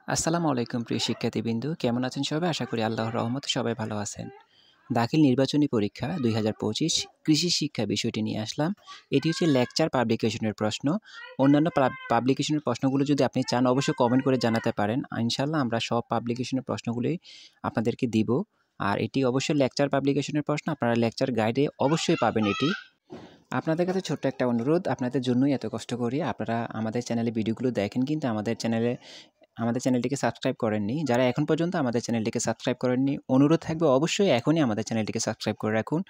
আসসালামু আলাইকুম প্রিয় শিক্ষার্থীবৃন্দ। কেমন আছেন সবাই? আশা করি আল্লাহর রহমতে সবাই ভালো আছেন। দাখিল নির্বাচনী পরীক্ষা ২০২৫ কৃষি শিক্ষা বিষয়টি নিয়ে আসলাম। এটি হচ্ছে লেকচার পাবলিকেশনের প্রশ্ন। অন্যান্য পাবলিকেশনের প্রশ্নগুলো যদি আপনি চান অবশ্যই কমেন্ট করে জানাতে পারেন। ইনশাআল্লাহ আমরা সব পাবলিকেশনের প্রশ্নগুলোই আপনাদেরকে দিব। আর এটি অবশ্যই লেকচার পাবলিকেশনের প্রশ্ন। আপনারা লেকচার গাইডে অবশ্যই পাবেন এটি। আপনাদের কাছে ছোট্ট একটা অনুরোধ, আপনাদের জন্যই এত কষ্ট করি। আপনারা আমাদের চ্যানেলে ভিডিওগুলো দেখেন কিন্তু আমাদের চ্যানেলটিকে সাবস্ক্রাইব করেননি। যারা এখন পর্যন্ত আমাদের চ্যানেলটিকে সাবস্ক্রাইব করেননি, অনুরোধ থাকবে অবশ্যই এখনই আমাদের চ্যানেলটিকে সাবস্ক্রাইব করে রাখুন।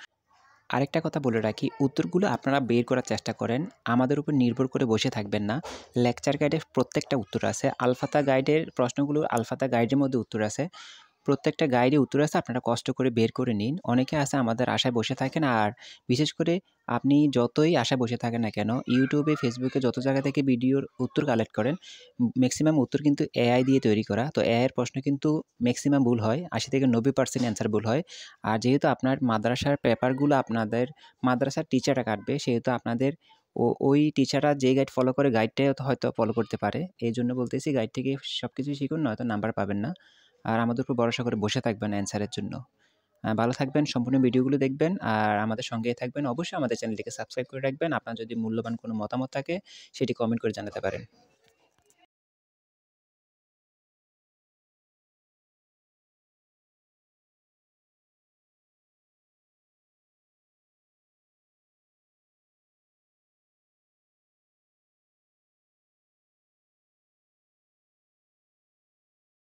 আরেকটা কথা বলে রাখি, উত্তরগুলো আপনারা বের করার চেষ্টা করেন। আমাদের উপর নির্ভর করে বসে থাকবেন না। লেকচার গাইডের প্রত্যেকটা উত্তর আছে। আলফাতা গাইডের প্রশ্নগুলো আলফাতা গাইডের মধ্যে উত্তর আছে। প্রত্যেকটা গাইডে উত্তর আছে, আপনারা কষ্ট করে বের করে নিন। অনেকে আছে আমাদের আশায় বসে থাকেন, আর বিশেষ করে আপনি যতই আশায় বসে থাকেন না কেন, ইউটিউবে, ফেসবুকে যত জায়গা থেকে ভিডিওর উত্তর কালেক্ট করেন, ম্যাক্সিমাম উত্তর কিন্তু এআই দিয়ে তৈরি করা। তো এআই এর প্রশ্ন কিন্তু ম্যাক্সিমাম ভুল হয়। ৮০ থেকে ৯০% অ্যান্সার ভুল হয়। আর যেহেতু আপনার মাদ্রাসার পেপারগুলো আপনাদের মাদ্রাসার টিচাররা কাটবে, সেহেতু আপনাদের ওই টিচাররা যে গাইড ফলো করে গাইডটাই হয়তো ফলো করতে পারে। এইজন্য বলতেছি গাইড থেকে সবকিছু শিখুন, নয়তো নাম্বার পাবেন না। আর আমাদের উপর ভরসা করে বসে থাকবেন অ্যান্সারের জন্য। ভালো থাকবেন, সম্পূর্ণ ভিডিওগুলো দেখবেন আর আমাদের সঙ্গেই থাকবেন। অবশ্যই আমাদের চ্যানেলটিকে সাবস্ক্রাইব করে রাখবেন। আপনার যদি মূল্যবান কোনো মতামত থাকে সেটি কমেন্ট করে জানাতে পারেন।